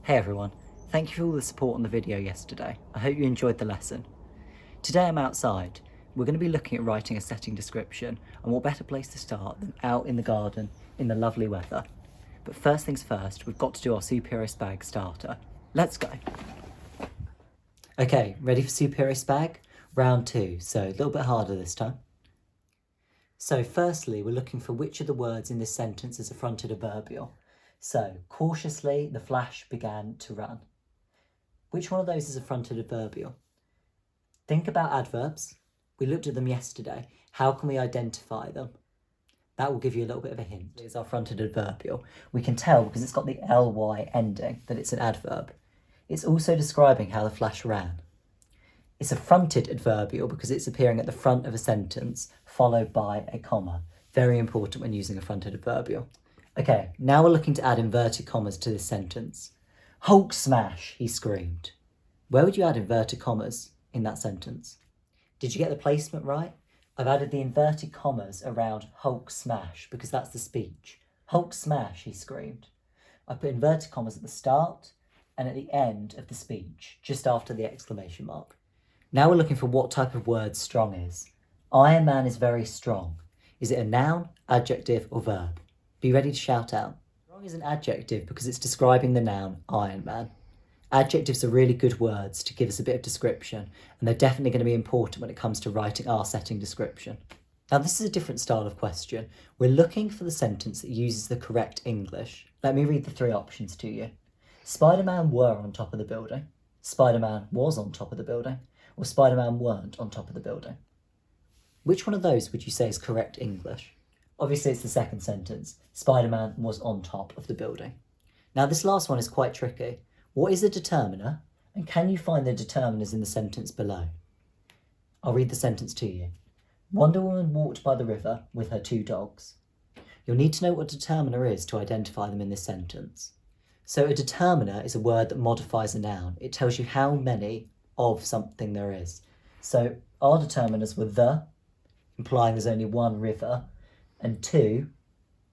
Hey everyone, thank you for all the support on the video yesterday. I hope you enjoyed the lesson. Today I'm outside. We're going to be looking at writing a setting description, and what better place to start than out in the garden in the lovely weather. But first things first, we've got to do our superhero spag starter. Let's go! Okay, ready for superhero spag? Round 2, so a little bit harder this time. So firstly, we're looking for which of the words in this sentence is a fronted adverbial. So, cautiously, the flash began to run. Which one of those is a fronted adverbial? Think about adverbs. We looked at them yesterday. How can we identify them? That will give you a little bit of a hint. It's our fronted adverbial. We can tell because it's got the ly ending that it's an adverb. It's also describing how the flash ran. It's a fronted adverbial because it's appearing at the front of a sentence followed by a comma. Very important when using a fronted adverbial. Okay, now we're looking to add inverted commas to this sentence. Hulk smash, he screamed. Where would you add inverted commas in that sentence? Did you get the placement right? I've added the inverted commas around Hulk smash because that's the speech. Hulk smash, he screamed. I put inverted commas at the start and at the end of the speech, just after the exclamation mark. Now we're looking for what type of word strong is. Iron Man is very strong. Is it a noun, adjective, or verb? Be ready to shout out. Strong is an adjective because it's describing the noun Iron Man. Adjectives are really good words to give us a bit of description, and they're definitely going to be important when it comes to writing our setting description. Now this is a different style of question. We're looking for the sentence that uses the correct English. Let me read the 3 options to you. Spider-Man were on top of the building. Spider-Man was on top of the building. Or Spider-Man weren't on top of the building. Which one of those would you say is correct English? Obviously it's the second sentence. Spider-Man was on top of the building. Now this last one is quite tricky. What is a determiner? And can you find the determiners in the sentence below? I'll read the sentence to you. Wonder Woman walked by the river with her 2 dogs. You'll need to know what determiner is to identify them in this sentence. So a determiner is a word that modifies a noun. It tells you how many of something there is. So our determiners were the, implying there's only 1 river, and 2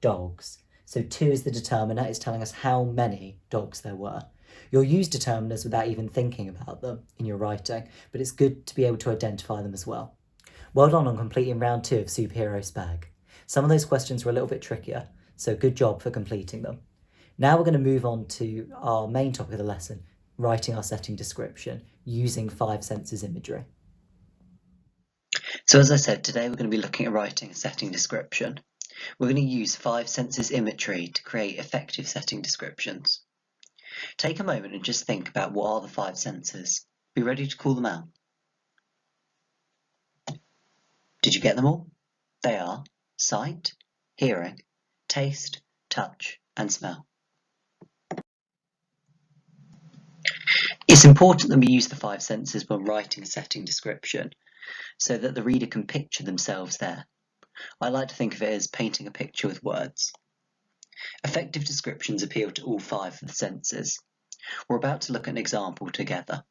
dogs. So 2 is the determiner. It's telling us how many dogs there were. You'll use determiners without even thinking about them in your writing, but it's good to be able to identify them as well. Well done on completing round 2 of Superhero Spag. Some of those questions were a little bit trickier, so good job for completing them. Now we're going to move on to our main topic of the lesson, writing our setting description using 5 senses imagery. So as I said, today we're going to be looking at writing a setting description. We're going to use 5 senses imagery to create effective setting descriptions. Take a moment and just think about what are the 5 senses. Be ready to call them out. Did you get them all? They are sight, hearing, taste, touch, and smell. It's important that we use the 5 senses when writing a setting description so that the reader can picture themselves there. I like to think of it as painting a picture with words. Effective descriptions appeal to all 5 of the senses. We're about to look at an example together.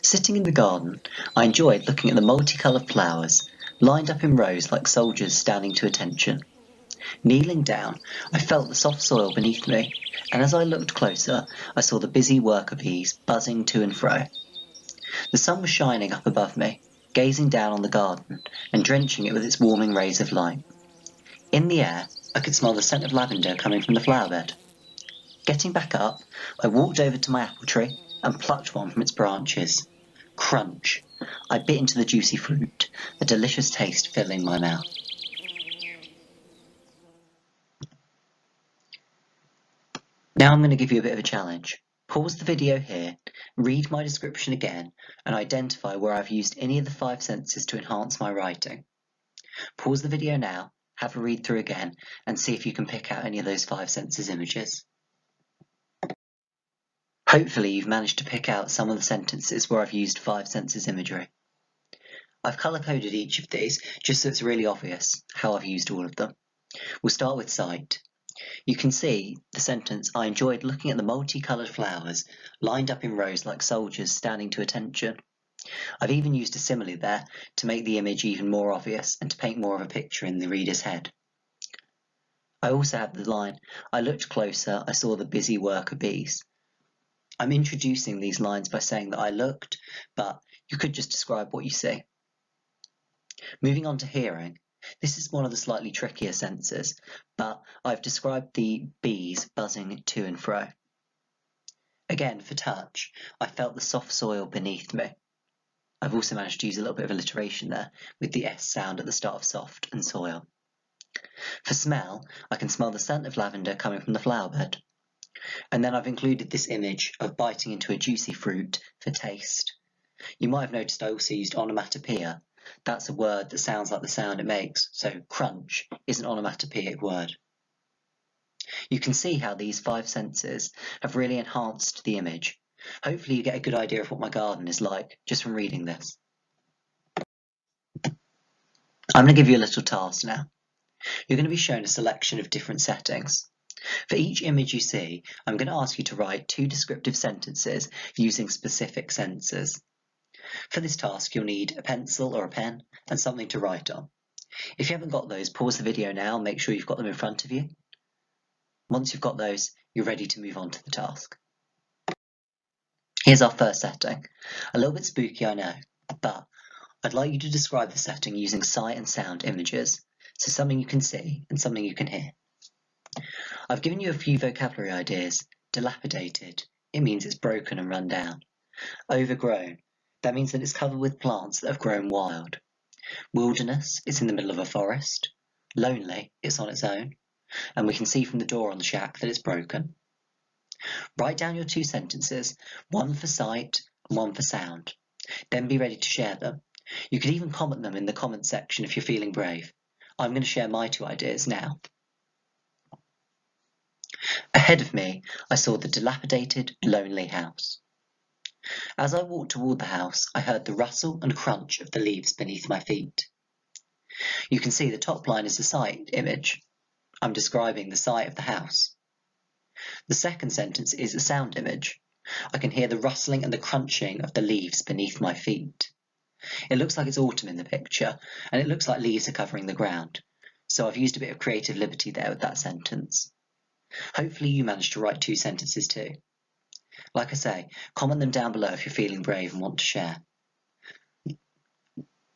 Sitting in the garden, I enjoyed looking at the multicoloured flowers, lined up in rows like soldiers standing to attention. Kneeling down, I felt the soft soil beneath me, and as I looked closer, I saw the busy worker bees buzzing to and fro. The sun was shining up above me, gazing down on the garden and drenching it with its warming rays of light. In the air, I could smell the scent of lavender coming from the flower bed. Getting back up, I walked over to my apple tree and plucked one from its branches. Crunch! I bit into the juicy fruit, a delicious taste filling my mouth. Now I'm going to give you a bit of a challenge. Pause the video here, read my description again, and identify where I've used any of the 5 senses to enhance my writing. Pause the video now, have a read through again, and see if you can pick out any of those 5 senses images. Hopefully you've managed to pick out some of the sentences where I've used 5 senses imagery. I've colour-coded each of these just so it's really obvious how I've used all of them. We'll start with sight. You can see the sentence, I enjoyed looking at the multicoloured flowers lined up in rows like soldiers standing to attention. I've even used a simile there to make the image even more obvious and to paint more of a picture in the reader's head. I also have the line, I looked closer, I saw the busy worker bees. I'm introducing these lines by saying that I looked, but you could just describe what you see. Moving on to hearing, this is one of the slightly trickier senses, but I've described the bees buzzing to and fro. Again, for touch, I felt the soft soil beneath me. I've also managed to use a little bit of alliteration there with the S sound at the start of soft and soil. For smell, I can smell the scent of lavender coming from the flower bed. And then I've included this image of biting into a juicy fruit for taste. You might have noticed I also used onomatopoeia. That's a word that sounds like the sound it makes, so crunch is an onomatopoeic word. You can see how these 5 senses have really enhanced the image. Hopefully you get a good idea of what my garden is like just from reading this. I'm going to give you a little task now. You're going to be shown a selection of different settings. For each image you see, I'm going to ask you to write 2 descriptive sentences using specific senses. For this task, you'll need a pencil or a pen and something to write on. If you haven't got those, pause the video now and make sure you've got them in front of you. Once you've got those, you're ready to move on to the task. Here's our first setting. A little bit spooky, I know, but I'd like you to describe the setting using sight and sound images, so something you can see and something you can hear. I've given you a few vocabulary ideas. Dilapidated, it means it's broken and run down. Overgrown, that means that it's covered with plants that have grown wild. Wilderness, it's in the middle of a forest. Lonely, it's on its own. And we can see from the door on the shack that it's broken. Write down your 2 sentences, one for sight and one for sound. Then be ready to share them. You could even comment them in the comments section if you're feeling brave. I'm going to share my 2 ideas now. Ahead of me, I saw the dilapidated, lonely house. As I walked toward the house, I heard the rustle and crunch of the leaves beneath my feet. You can see the top line is the sight image. I'm describing the sight of the house. The second sentence is a sound image. I can hear the rustling and the crunching of the leaves beneath my feet. It looks like it's autumn in the picture, and it looks like leaves are covering the ground. So I've used a bit of creative liberty there with that sentence. Hopefully you managed to write 2 sentences too. Like I say, comment them down below if you're feeling brave and want to share.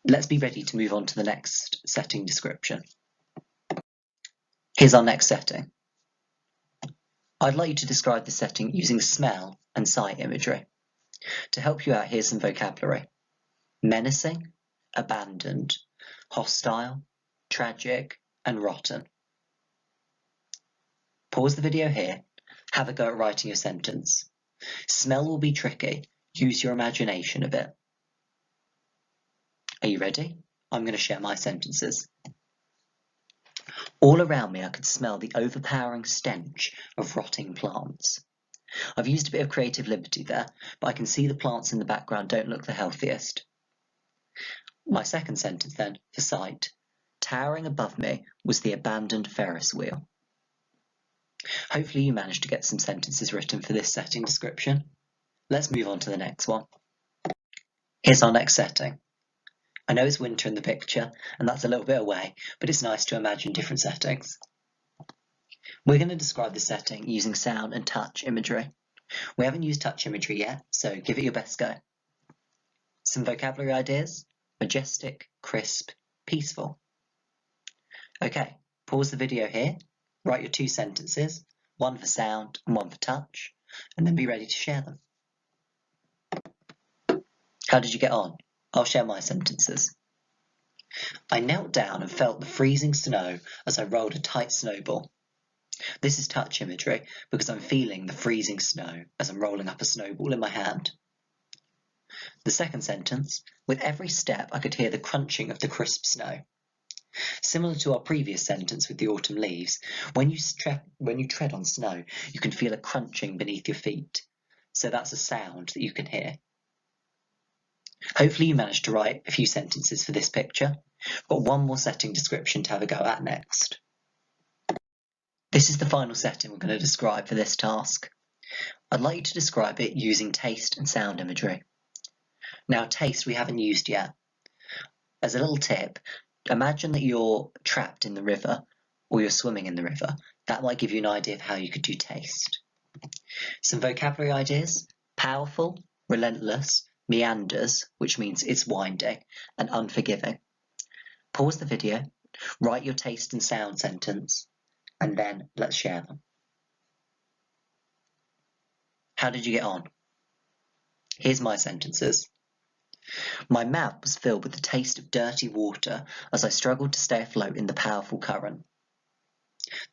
Let's be ready to move on to the next setting description. Here's our next setting. I'd like you to describe the setting using smell and sight imagery. To help you out, here's some vocabulary. Menacing, abandoned, hostile, tragic, and rotten. Pause the video here, have a go at writing your sentence. Smell will be tricky, use your imagination a bit. Are you ready? I'm going to share my sentences. All around me I could smell the overpowering stench of rotting plants. I've used a bit of creative liberty there, but I can see the plants in the background don't look the healthiest. My second sentence then, for sight. Towering above me was the abandoned Ferris wheel. Hopefully you managed to get some sentences written for this setting description. Let's move on to the next one. Here's our next setting. I know it's winter in the picture, and that's a little bit away, but it's nice to imagine different settings. We're going to describe the setting using sound and touch imagery. We haven't used touch imagery yet, so give it your best go. Some vocabulary ideas: majestic, crisp, peaceful. Okay, pause the video here, write your 2 sentences, one for sound and one for touch, and then be ready to share them. How did you get on? I'll share my sentences. I knelt down and felt the freezing snow as I rolled a tight snowball. This is touch imagery because I'm feeling the freezing snow as I'm rolling up a snowball in my hand. The second sentence, with every step I could hear the crunching of the crisp snow. Similar to our previous sentence with the autumn leaves, when you tread on snow, you can feel a crunching beneath your feet. So that's a sound that you can hear. Hopefully you managed to write a few sentences for this picture. I've got one more setting description to have a go at next. This is the final setting we're going to describe for this task. I'd like you to describe it using taste and sound imagery. Now, taste we haven't used yet. As a little tip, imagine that you're trapped in the river or you're swimming in the river, that might give you an idea of how you could do taste. Some vocabulary ideas: powerful, relentless, meanders, which means it's winding, and unforgiving. Pause the video, write your taste and sound sentence, and then let's share them. How did you get on? Here's my sentences. My mouth was filled with the taste of dirty water as I struggled to stay afloat in the powerful current.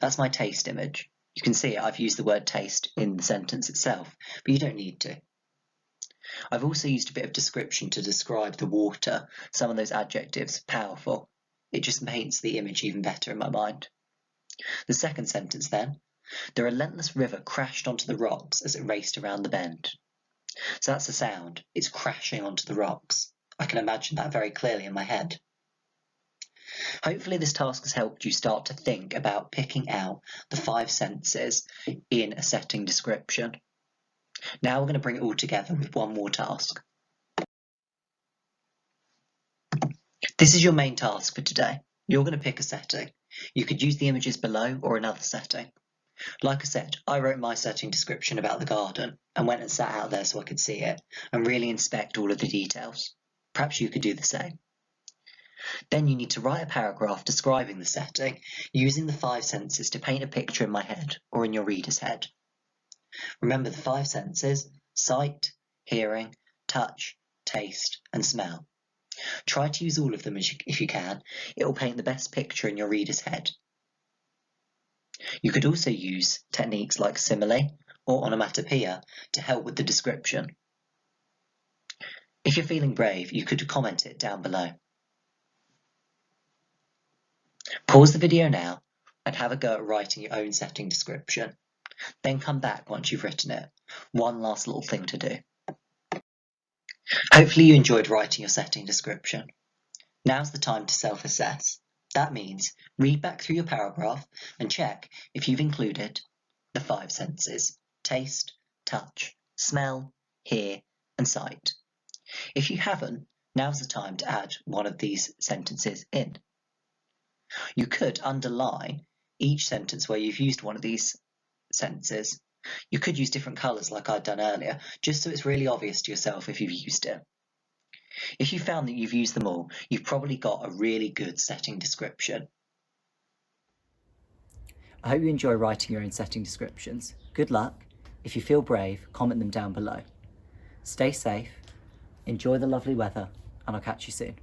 That's my taste image. You can see I've used the word taste in the sentence itself, but you don't need to. I've also used a bit of description to describe the water, some of those adjectives, powerful. It just paints the image even better in my mind. The second sentence then, the relentless river crashed onto the rocks as it raced around the bend. So that's the sound, it's crashing onto the rocks. I can imagine that very clearly in my head. Hopefully this task has helped you start to think about picking out the 5 senses in a setting description. Now we're going to bring it all together with one more task. This is your main task for today. You're going to pick a setting. You could use the images below or another setting. Like I said, I wrote my setting description about the garden and went and sat out there so I could see it and really inspect all of the details. Perhaps you could do the same. Then you need to write a paragraph describing the setting using the 5 senses to paint a picture in my head or in your reader's head. Remember the 5 senses: sight, hearing, touch, taste, and smell. Try to use all of them if you can. It will paint the best picture in your reader's head. You could also use techniques like simile or onomatopoeia to help with the description. If you're feeling brave, you could comment it down below. Pause the video now and have a go at writing your own setting description. Then come back once you've written it. One last little thing to do. Hopefully you enjoyed writing your setting description. Now's the time to self-assess. That means read back through your paragraph and check if you've included the 5 senses: taste, touch, smell, hear, and sight. If you haven't, now's the time to add one of these sentences in. You could underline each sentence where you've used one of these sentences. You could use different colours like I'd done earlier, just so it's really obvious to yourself if you've used it. If you found that you've used them all, you've probably got a really good setting description. I hope you enjoy writing your own setting descriptions. Good luck. If you feel brave, comment them down below. Stay safe, enjoy the lovely weather, and I'll catch you soon.